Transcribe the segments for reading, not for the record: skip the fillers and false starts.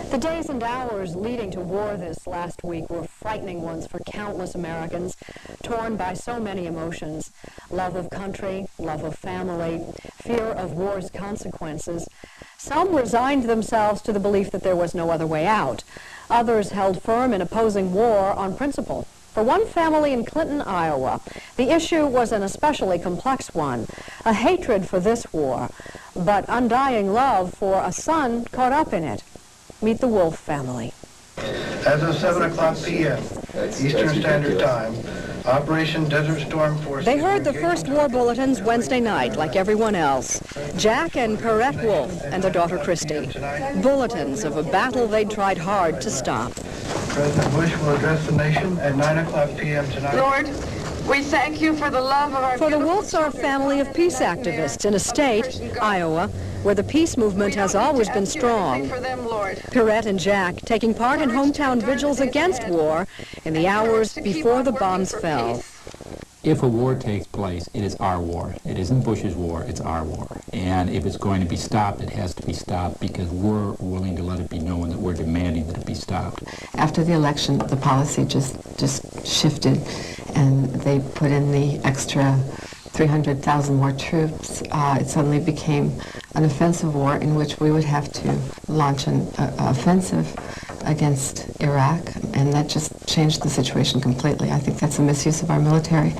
The days and hours leading to war this last week were frightening ones for countless Americans, torn by so many emotions: love of country, love of family, fear of war's consequences. Some resigned themselves to the belief that there was no other way out. Others held firm in opposing war on principle. For one family in Clinton, Iowa, the issue was an especially complex one: a hatred for this war, but undying love for a son caught up in it. Meet the Wolfe family. As of 7 o'clock p.m. Eastern Standard Time, Operation Desert Storm Force... They heard the first war bulletins Wednesday night, like everyone else. Jack and Perrette Wolfe and their daughter Christy. Bulletins of a battle they'd tried hard to stop. President Bush will address the nation at 9 o'clock p.m. tonight. Lord, we thank you for the love of our... For the Wolfes are a family of peace activists in a state, Iowa, where the peace movement has always been strong. Perrette and Jack taking part in hometown vigils against war in the hours before the bombs fell. If a war takes place, it is our war. It isn't Bush's war, it's our war. And if it's going to be stopped, it has to be stopped because we're willing to let it be known that we're demanding that it be stopped. After the election, the policy just shifted, and they put in the extra 300,000 more troops. It suddenly became an offensive war in which we would have to launch an offensive against Iraq, and that just changed the situation completely. I think that's a misuse of our military.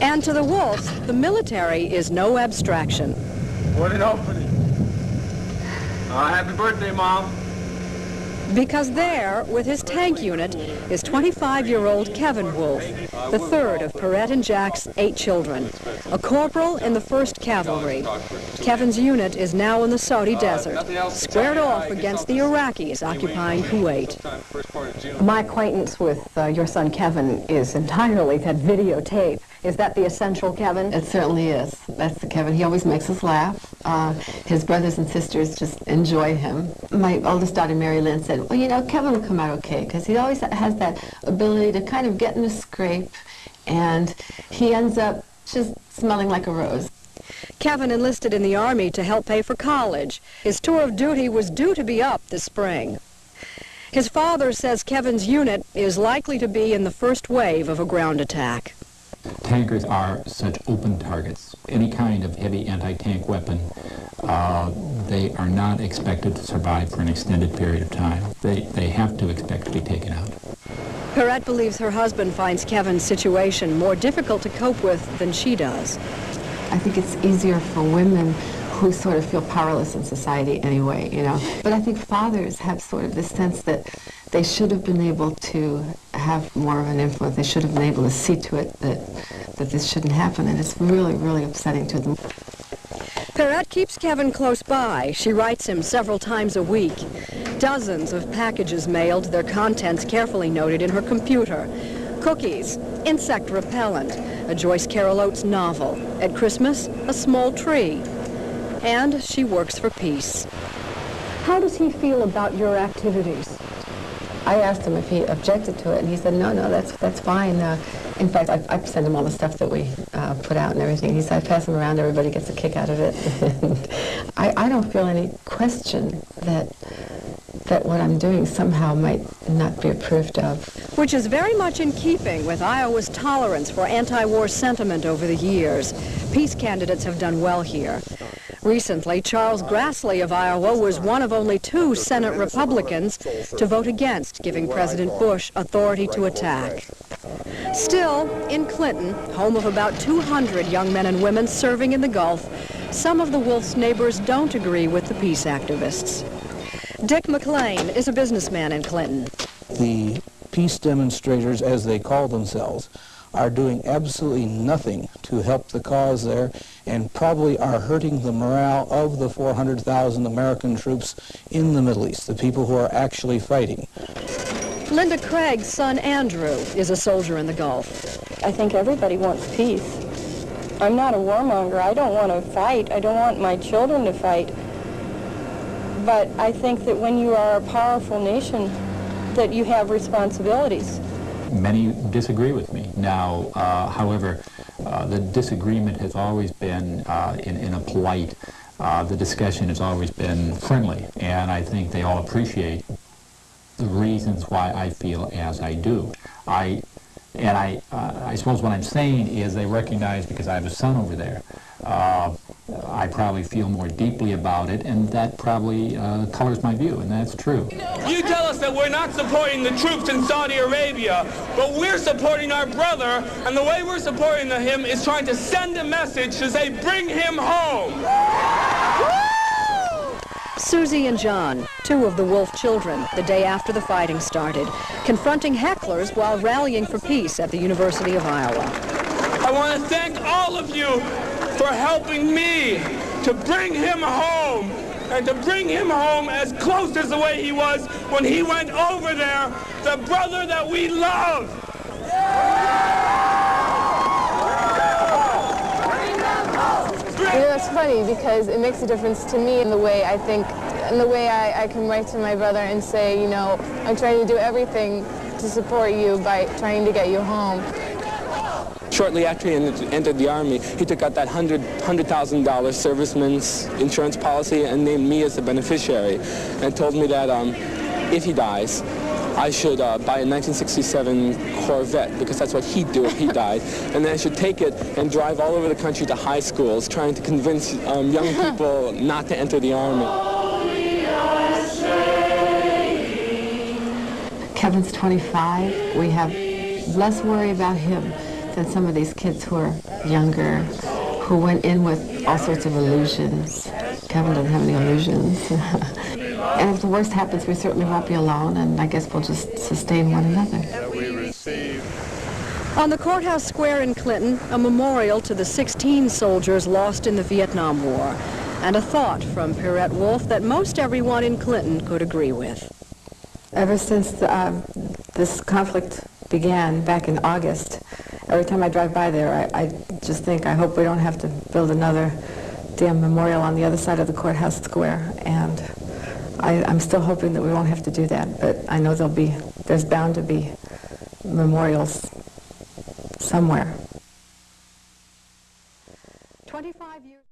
And to the Wolfes, the military is no abstraction. What an opening. Happy birthday, Mom. Because there, with his tank unit, is 25-year-old Kevin Wolfe, the third of Perrette and Jack's 8 children, a corporal in the 1st Cavalry. Kevin's unit is now in the Saudi desert, squared off against the Iraqis occupying Kuwait. My acquaintance with your son Kevin is entirely that videotape. Is that the essential Kevin? It certainly is. That's the Kevin. He always makes us laugh. His brothers and sisters just enjoy him. My oldest daughter, Mary Lynn, said, well, you know, Kevin will come out okay, because he always has that ability to kind of get in a scrape, and he ends up just smelling like a rose. Kevin enlisted in the Army to help pay for college. His tour of duty was due to be up this spring. His father says Kevin's unit is likely to be in the first wave of a ground attack. Tankers are such open targets. Any kind of heavy anti-tank weapon, they are not expected to survive for an extended period of time. They have to expect to be taken out. Perrette believes her husband finds Kevin's situation more difficult to cope with than she does. I think it's easier for women who sort of feel powerless in society anyway, you know. But I think fathers have sort of this sense that they should have been able to have more of an influence. They should have been able to see to it that this shouldn't happen, and it's really, really upsetting to them. Perrette keeps Kevin close by. She writes him several times a week. Dozens of packages mailed, their contents carefully noted in her computer. Cookies, insect repellent, a Joyce Carol Oates novel. At Christmas, a small tree. And she works for peace. How does he feel about your activities? I asked him if he objected to it, and he said, no, that's fine. In fact, I send him all the stuff that we put out and everything. He said, I pass them around, everybody gets a kick out of it. I don't feel any question that what I'm doing somehow might not be approved of. Which is very much in keeping with Iowa's tolerance for anti-war sentiment over the years. Peace candidates have done well here. Recently, Charles Grassley of Iowa was one of only 2 Senate Republicans to vote against giving President Bush authority to attack. Still, in Clinton, home of about 200 young men and women serving in the Gulf, some of the Wolfes' neighbors don't agree with the peace activists. Dick McLean is a businessman in Clinton. The peace demonstrators, as they call themselves, are doing absolutely nothing to help the cause there, and probably are hurting the morale of the 400,000 American troops in the Middle East, the people who are actually fighting. Linda Craig's son Andrew is a soldier in the Gulf. I think everybody wants peace. I'm not a warmonger. I don't want to fight. I don't want my children to fight. But I think that when you are a powerful nation, that you have responsibilities. Many disagree with me. Now, however, the disagreement has always been in a polite, the discussion has always been friendly, and I think they all appreciate the reasons why I feel as I do. I suppose what I'm saying is they recognize, because I have a son over there, I probably feel more deeply about it, and that probably colors my view, and that's true. You tell us that we're not supporting the troops in Saudi Arabia, but we're supporting our brother, and the way we're supporting him is trying to send a message to say, bring him home. Susie and John, two of the Wolfe children, the day after the fighting started, confronting hecklers while rallying for peace at the University of Iowa. I want to thank all of you for helping me to bring him home, and to bring him home as close as the way he was when he went over there, the brother that we love. You know, it's funny because it makes a difference to me in the way I think, in the way I can write to my brother and say, you know, I'm trying to do everything to support you by trying to get you home. Shortly after he entered the Army, he took out that $100,000 serviceman's insurance policy and named me as the beneficiary, and told me that if he dies, I should buy a 1967 Corvette, because that's what he'd do if he died, and then I should take it and drive all over the country to high schools trying to convince young people not to enter the Army. Kevin's 25. We have less worry about him than some of these kids who are younger, who went in with all sorts of illusions. Kevin doesn't have any illusions. And if the worst happens, we certainly won't be alone, and I guess we'll just sustain one another. On the courthouse square in Clinton, a memorial to the 16 soldiers lost in the Vietnam War, and a thought from Pierrette Wolfe that most everyone in Clinton could agree with. Ever since this conflict began back in August, every time I drive by there, I just think, I hope we don't have to build another damn memorial on the other side of the courthouse square. And I'm still hoping that we won't have to do that, but I know there's bound to be memorials somewhere. 25 years